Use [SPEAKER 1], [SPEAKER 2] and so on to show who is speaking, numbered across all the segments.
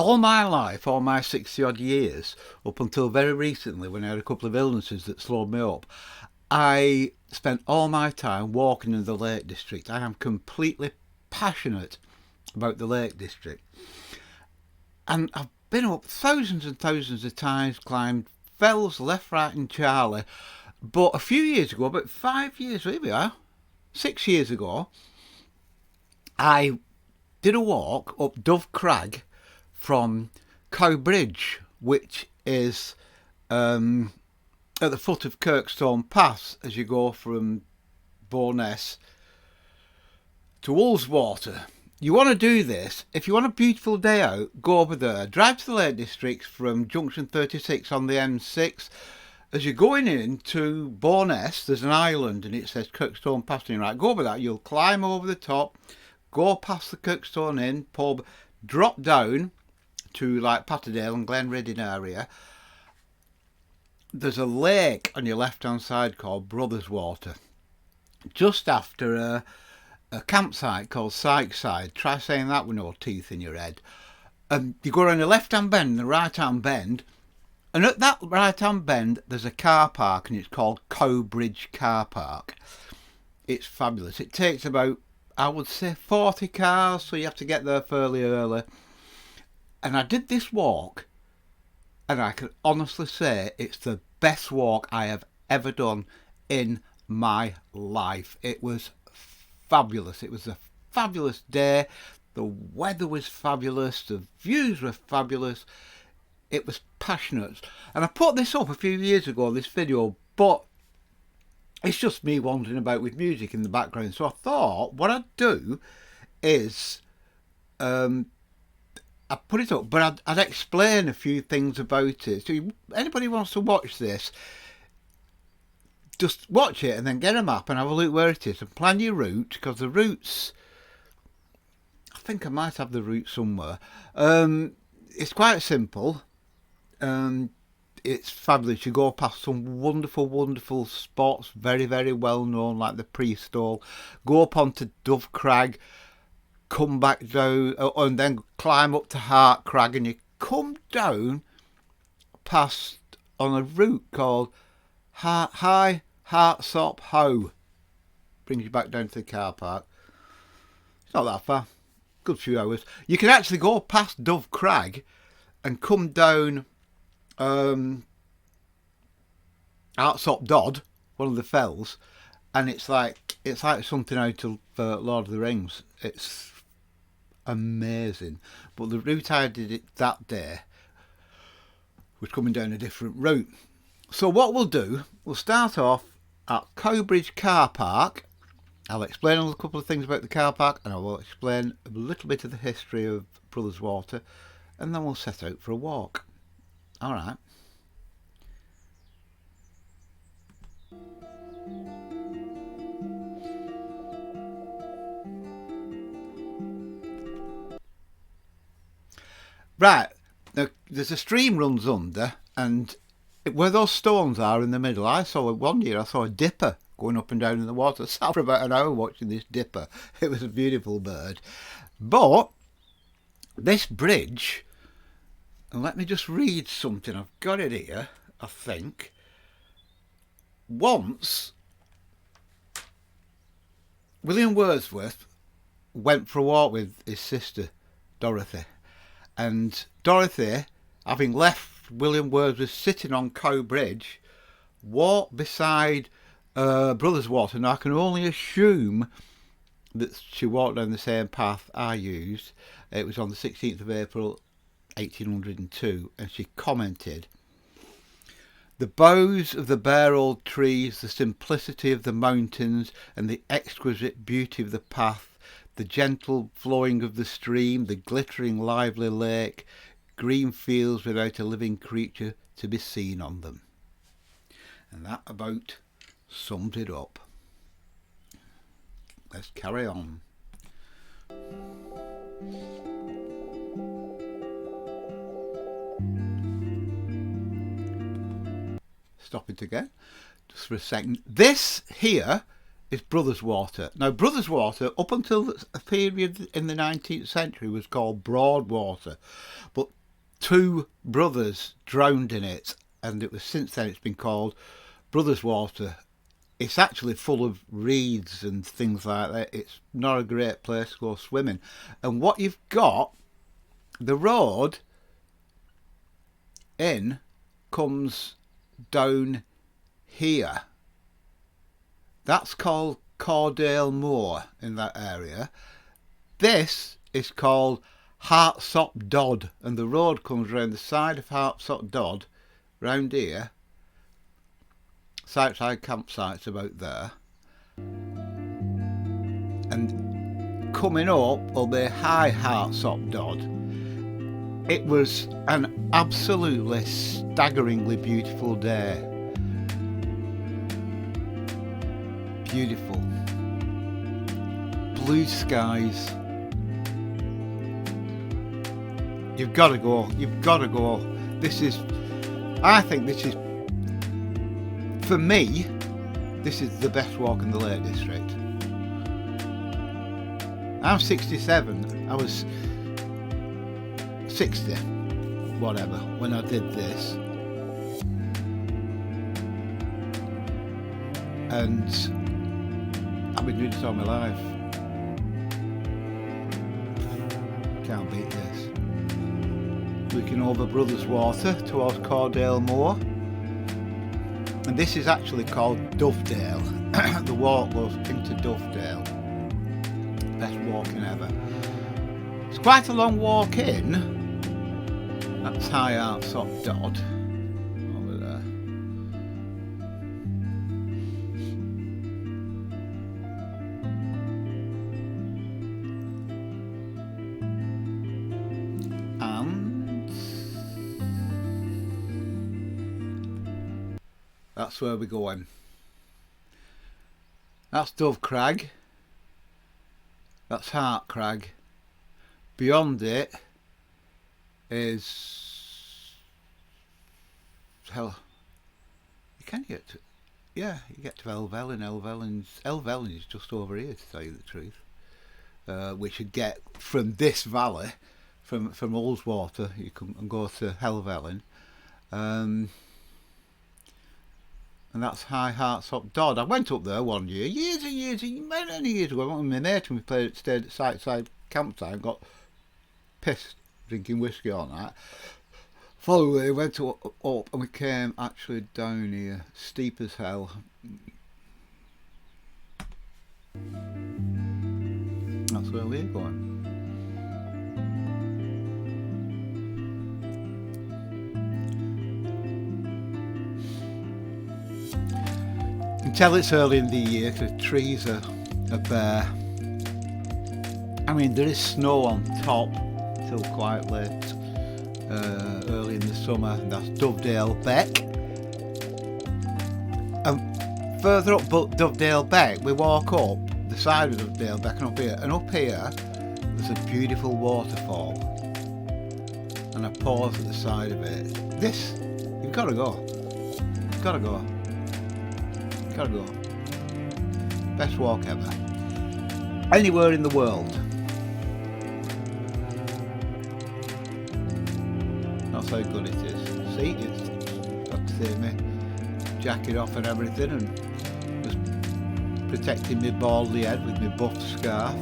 [SPEAKER 1] all my life, all my 60 odd years, up until very recently when I had a couple of illnesses that slowed me up, I spent all my time walking in the Lake District. I am completely passionate about the Lake District. And I've been up thousands and thousands of times, climbed fells left, right and Charlie. But a few years ago, about 5 years, here we are, 6 years ago, I did a walk up Dove Crag from Cowbridge, which is at the foot of Kirkstone Pass as you go from Bowness to Ullswater. You want to do this, if you want a beautiful day out, go over there, drive to the Lake District from junction 36 on the M6. As you're going into Bowness, there's an island and it says Kirkstone Pass on your right. Go over that, you'll climb over the top, go past the Kirkstone Inn pub, drop down to like Patterdale and Glenriddin area. There's a lake on your left hand side called Brothers Water. Just after a campsite called Sykeside. Try saying that with no teeth in your head. You go around the left hand bend and the right hand bend, and at that right hand bend there's a car park and it's called Cowbridge Car Park. It's fabulous. It takes about, I would say, 40 cars, so you have to get there fairly early. And I did this walk and I can honestly say it's the best walk I have ever done in my life. It was fabulous. It was a fabulous day. The weather was fabulous. The views were fabulous. It was passionate. And I put this up a few years ago, this video, but it's just me wandering about with music in the background. So I thought what I'd do is I put it up, but I'd explain a few things about it. So anybody wants to watch this, just watch it and then get a map and have a look where it is and plan your route, because the routes, I think I might have the route somewhere. It's quite simple. It's fabulous. You go past some wonderful spots, very, very well known, like the Priest Hall. Go up onto Dove Crag, come back down, and then climb up to Hart Crag, and you come down past on a route called High Hartsop Hoe. Brings you back down to the car park. It's not that far. Good few hours. You can actually go past Dove Crag and come down Hartsop Dodd, one of the fells, and it's like something out of Lord of the Rings. It's amazing. But the route I did it that day was coming down a different route. So what we'll do, we'll start off at Cowbridge Car Park. I'll explain a couple of things about the car park, and I will explain a little bit of the history of Brothers Water, and then we'll set out for a walk. Alright. Right, now there's a stream runs under, and where those stones are in the middle, one year I saw a dipper going up and down in the water. I sat for about an hour watching this dipper. It was a beautiful bird. But this bridge, and let me just read something, I've got it here, I think. Once William Wordsworth went for a walk with his sister Dorothy, and Dorothy, having left William Wordsworth sitting on Cowbridge, walked beside Brothers Water. Now I can only assume that she walked down the same path I used. It was on the 16th of April 1802, and she commented, "The boughs of the bare old trees, the simplicity of the mountains, and the exquisite beauty of the path, the gentle flowing of the stream, the glittering lively lake, green fields without a living creature to be seen on them." And that about sums it up. Let's carry on. Stop it again, just for a second. This here is Brothers Water. Now, Brothers Water, up until a period in the 19th century, was called Broadwater, but 2 brothers drowned in it, and it was since then it's been called Brothers Water. It's actually full of reeds and things like that. It's not a great place to go swimming. And what you've got, the road in comes down here. That's called Cordale Moor in that area. This is called Hartsop Dodd, and the road comes round the side of Hartsop Dodd, round here. Side campsites about there. And coming up will be High Hartsop Dodd. It was an absolutely staggeringly beautiful day. Beautiful. Blue skies. You've got to go. You've got to go. I think this is, for me, this is the best walk in the Lake District. I'm 67. I was 60, whatever, when I did this. And I've been doing this all my life. Can't beat this. Looking over Brothers Water towards Cordale Moor. And this is actually called Dovedale. The walk goes into Dovedale. Best walking ever. It's quite a long walk in. That's High Hartsop Dodd. Over there. That's where we're going. That's Dove Crag. That's Hart Crag. Beyond it is hell. You can get to, yeah, you get to Helvellyn. Helvellyn is just over here, to tell you the truth. We should get from this valley, from Ullswater, you can go to Helvellyn. And that's High Hartsop Dodd. I went up there one year, years and years ago. I went with my mate and we stayed at side campsite, got pissed drinking whiskey all night. Following, we went up and we came actually down here, steep as hell. That's where we're going. You can tell it's early in the year because the trees are bare. I mean, there is snow on top till quite late, early in the summer. That's Dovedale Beck. And further up Dovedale Beck, we walk up the side of Dovedale Beck and up here there's a beautiful waterfall. And I pause at the side of it. This, you've got to go. You've got to go. Gotta go. Best walk ever. Anywhere in the world. That's how good it is. See, it's got to take me jacket off and everything, and just protecting my baldy head with my buff scarf.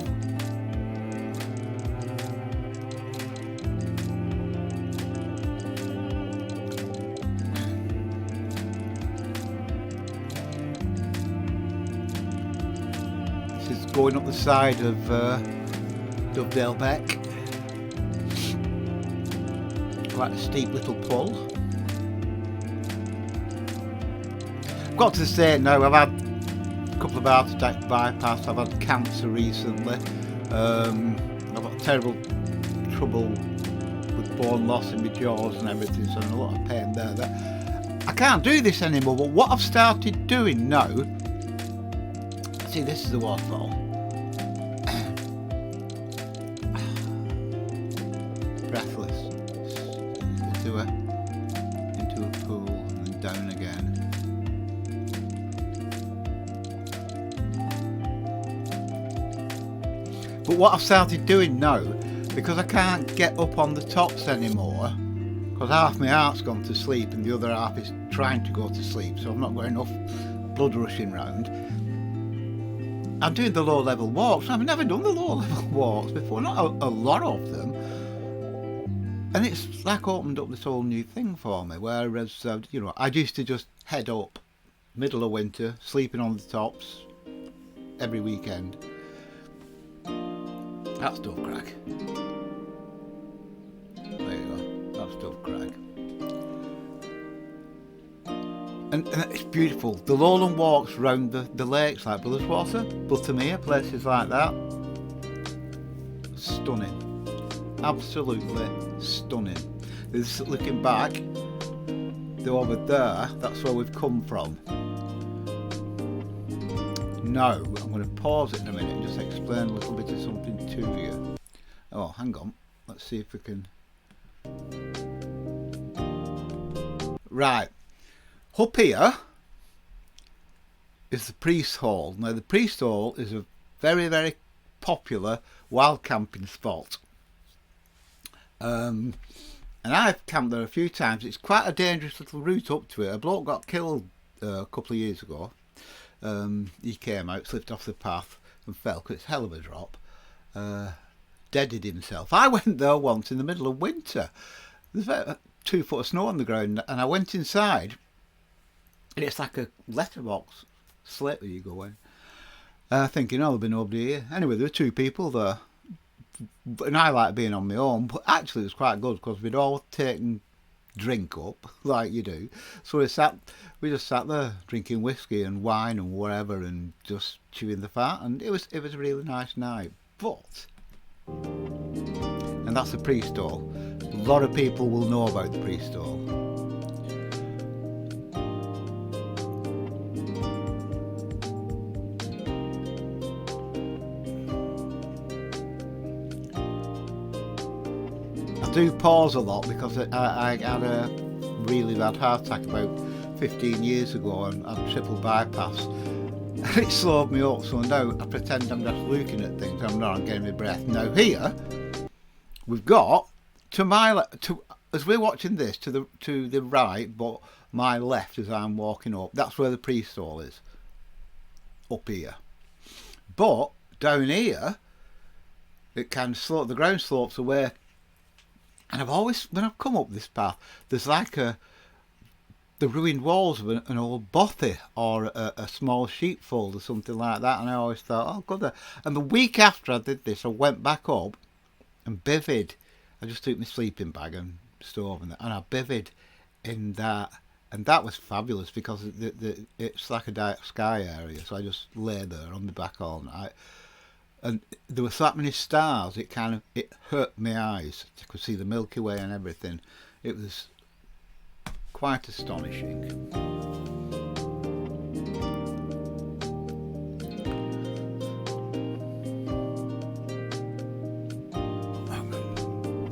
[SPEAKER 1] Going up the side of Dovedale Beck. Quite a steep little pull. I've got to say now, I've had a couple of heart attack bypass, I've had cancer recently. I've got terrible trouble with bone loss in my jaws and everything, so I'm in a lot of pain there. I can't do this anymore, but what I've started doing now, see, this is the waterfall. Breathless. Into a pool and then down again. But what I've started doing now, because I can't get up on the tops anymore, because half my heart's gone to sleep and the other half is trying to go to sleep, so I've not got enough blood rushing round, I'm doing the low level walks. I've never done the low level walks before, not a lot of them. And it's like opened up this whole new thing for me, whereas, I used to just head up, middle of winter, sleeping on the tops every weekend. That's Dove Crag. There you go, that's Dove Crag. And it's beautiful. The lowland walks round the lakes like Butterswater, Buttermere, places like that. Stunning. Absolutely stunning. This, looking back, they're over there, that's where we've come from. Now, I'm going to pause it in a minute and just explain a little bit of something to you. Oh, hang on. Let's see if we can... Right. Up here is the Priest Hall. Now, the Priest Hall is a very, very popular wild camping spot. And I've camped there a few times. It's quite a dangerous little route up to it. A bloke got killed a couple of years ago. He came out, slipped off the path and fell, because it's a hell of a drop. Deaded himself. I went there once in the middle of winter. There's about 2 foot of snow on the ground, and I went inside, and it's like a letterbox slip where you go in. Thinking, there'll be nobody here. Anyway, there were 2 people there. And I like being on my own, but actually it was quite good because we'd all taken drink up like you do, so we just sat there drinking whiskey and wine and whatever and just chewing the fat, and it was a really nice night. But, and that's the Priest Hall. A lot of people will know about the Priest Hall. I do pause a lot because I had a really bad heart attack about 15 years ago and I triple bypass, and it slowed me up, so now I pretend I'm just looking at things. I'm not getting my breath. Now here we've got as we're watching this, to the right, but my left as I'm walking up, that's where the Priest Hall is, up here. But down here it can slope, the ground slopes away. And I've always, when I've come up this path, there's like the ruined walls of an old bothy or a small sheepfold or something like that. And I always thought, oh, God. And the week after I did this, I went back up and bivvied. I just took my sleeping bag and stove and I bivvied in that. And that was fabulous because it's like a dark sky area. So I just lay there on my back all night. And there were so many stars, it hurt my eyes. I could see the Milky Way and everything. It was quite astonishing.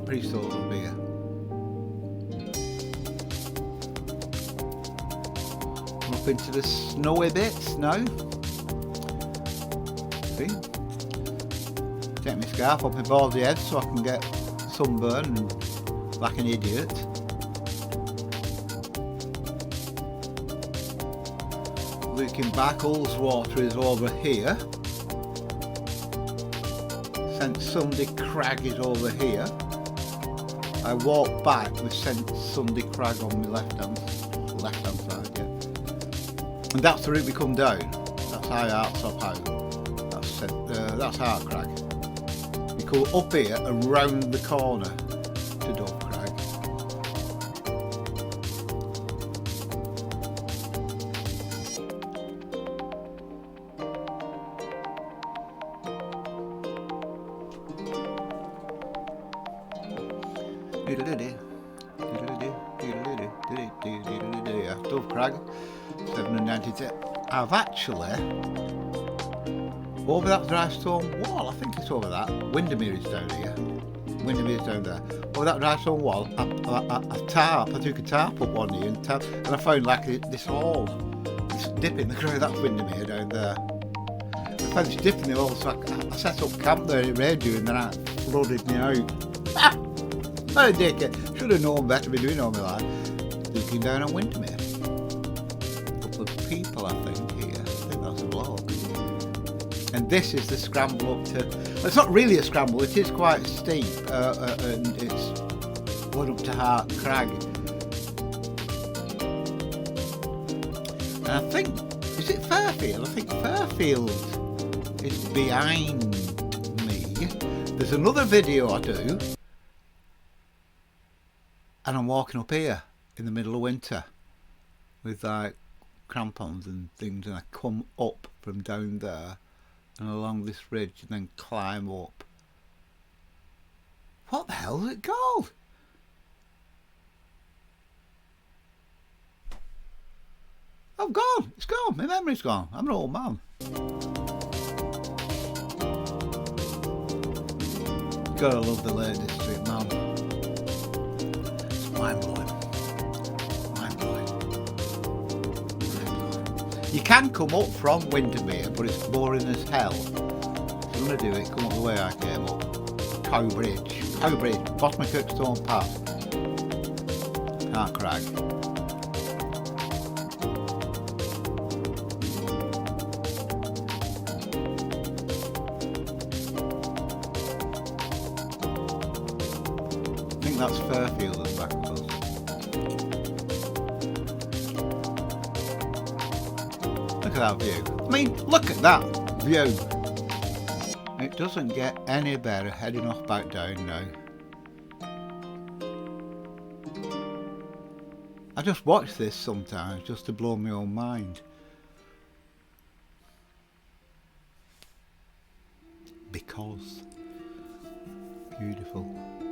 [SPEAKER 1] Priest Hall will be here. Up into the snowy bits now. See? Take my scarf off my baldy head so I can get sunburn and like an idiot. Looking back, Ullswater is over here. St Sunday Crag is over here. I walk back with St Sunday Crag on my left hand side, yeah. And that's the route we come down. That's Hart's up out. That's Hart Crag. We go up here and round the corner to Dove Crag. Dove Crag, 792. I've actually, over that dry stone wall, I think it's over that. Windermere is down here. Windermere's down there. Over that dry stone wall, I took a tarp up one here and I found like this hole, this dip in the ground. That's Windermere down there. fence differently also. I set up camp there in radio and then I flooded me out. I dickhead. Should have known better to be doing all my life. Looking down on Windermere. A couple of people, I think, here. I think that's a vlog. And this is the scramble up to... Well, it's not really a scramble, it is quite steep. And it's going up to Hart Crag. And I think... Is it Fairfield? I think Fairfield is behind me. There's another video I do. And I'm walking up here in the middle of winter with like crampons and things, and I come up from down there and along this ridge and then climb up. What the hell is it called? I've gone. It's gone. My memory's gone. I'm an old man. Gotta love the Lake District, man. It's mind-blowing. Mind-blowing. Mind-blowing. You can come up from Windermere, but it's boring as hell. If you want to do it, come up the way I came up. Cowbridge. Cowbridge. Bottom of Kirkstone Pass. Hart Crag. That's Fairfield at the back of us. Look at that view. I mean, look at that view. It doesn't get any better heading off back down now. I just watch this sometimes just to blow my own mind. Because beautiful.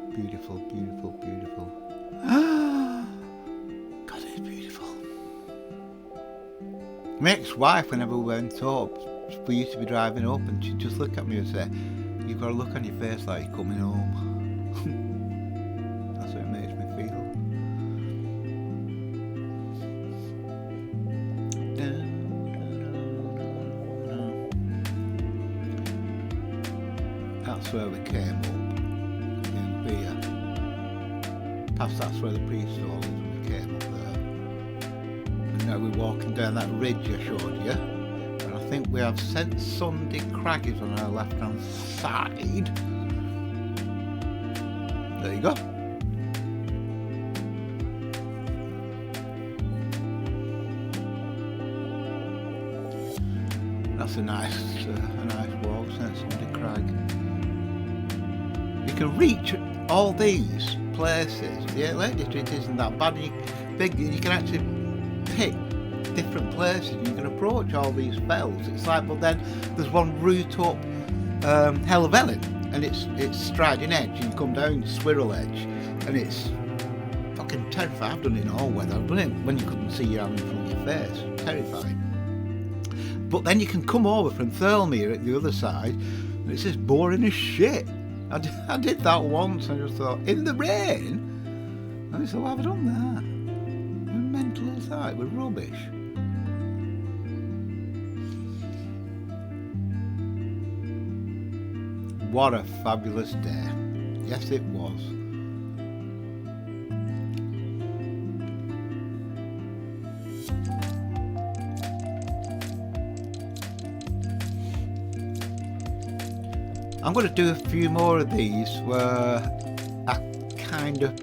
[SPEAKER 1] Beautiful, beautiful, beautiful. God, it's beautiful. My ex-wife, whenever we went up, we used to be driving up and she'd just look at me and say, "You've got a look on your face like you're coming home." That's what it makes me feel. That's where we came up. Past that's where the pre-stall is when we came up there. And now we're walking down that ridge I showed you. And I think we have St Sunday Craggies on our left hand side. There you go. That's a nice walk, St Sunday Crag. You can reach all these places. The Lake District isn't that bad. You can actually pick different places. You can approach all these fells. It's like, but then there's one route up Helvellyn, and it's Striding Edge, and you come down Swirl Edge, and it's fucking terrifying. I've done it in all weather. I've done it when you couldn't see your hand in front of your face. Terrifying. But then you can come over from Thirlmere at the other side, and it's just boring as shit. I did that once and I just thought, in the rain? And I said, why have I done that? We're mental as that, we're rubbish. What a fabulous day. Yes, it was. I'm going to do a few more of these where I kind of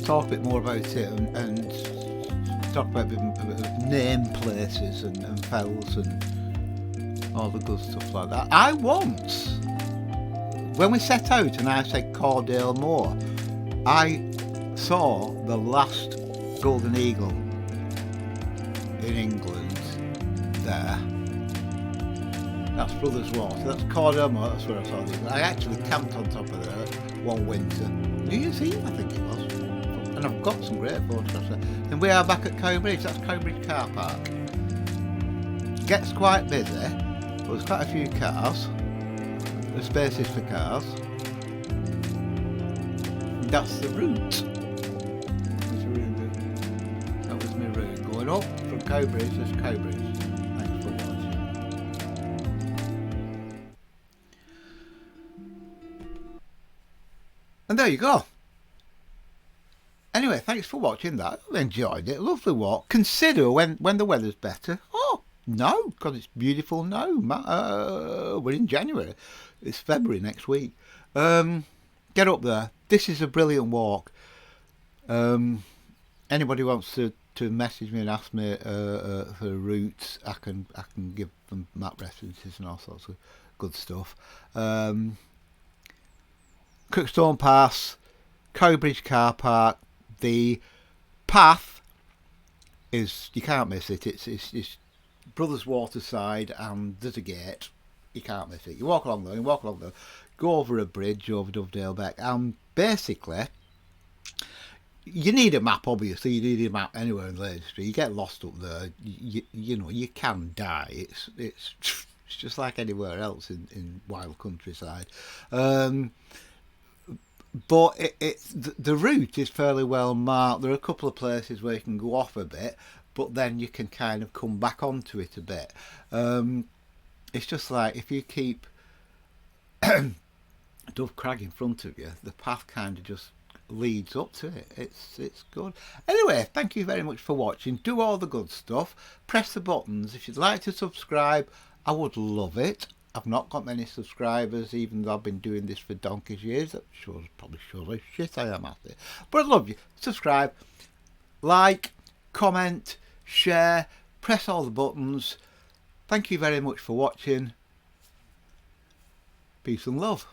[SPEAKER 1] talk a bit more about it and talk about name places and fells and all the good stuff like that. I once, when we set out and I said Cordale Moor, I saw the last golden eagle in England there. That's Brothers Water, that's Cordale Moor, that's where I saw it. I actually camped on top of there one winter. New Year's Eve, I think it was. And I've got some great photographs there. And we are back at Cowbridge, that's Cowbridge Car Park. It gets quite busy, but there's quite a few cars. There's spaces for cars. And that's the route. That was my route. Going up from Cowbridge, there's Cowbridge. Thanks for watching. And there you go. Anyway, thanks for watching that. I enjoyed it. Lovely walk. Consider when the weather's better. Oh, no, because it's beautiful now. We're in January. It's February next week. Get up there. This is a brilliant walk. Anybody wants to message me and ask me for routes, I can give them map references and all sorts of good stuff. Crookstone Pass, Cowbridge Car Park. The path is, you can't miss it. It's Brothers Waterside, and there's a gate. You can't miss it. You walk along there, go over a bridge over Dovedale Beck, and basically you need a map. Obviously, you need a map anywhere in Lane Street. You get lost up there, you know, you can die. It's just like anywhere else in wild countryside. But the route is fairly well marked. There are a couple of places where you can go off a bit, but then you can kind of come back onto it a bit. It's just like if you keep Dove Crag in front of you, the path kind of just leads up to it. It's good. Anyway, thank you very much for watching. Do all the good stuff. Press the buttons. If you'd like to subscribe, I would love it. I've not got many subscribers, even though I've been doing this for donkey's years. That probably shows how shit I am at it. But I love you. Subscribe, like, comment, share, press all the buttons. Thank you very much for watching. Peace and love.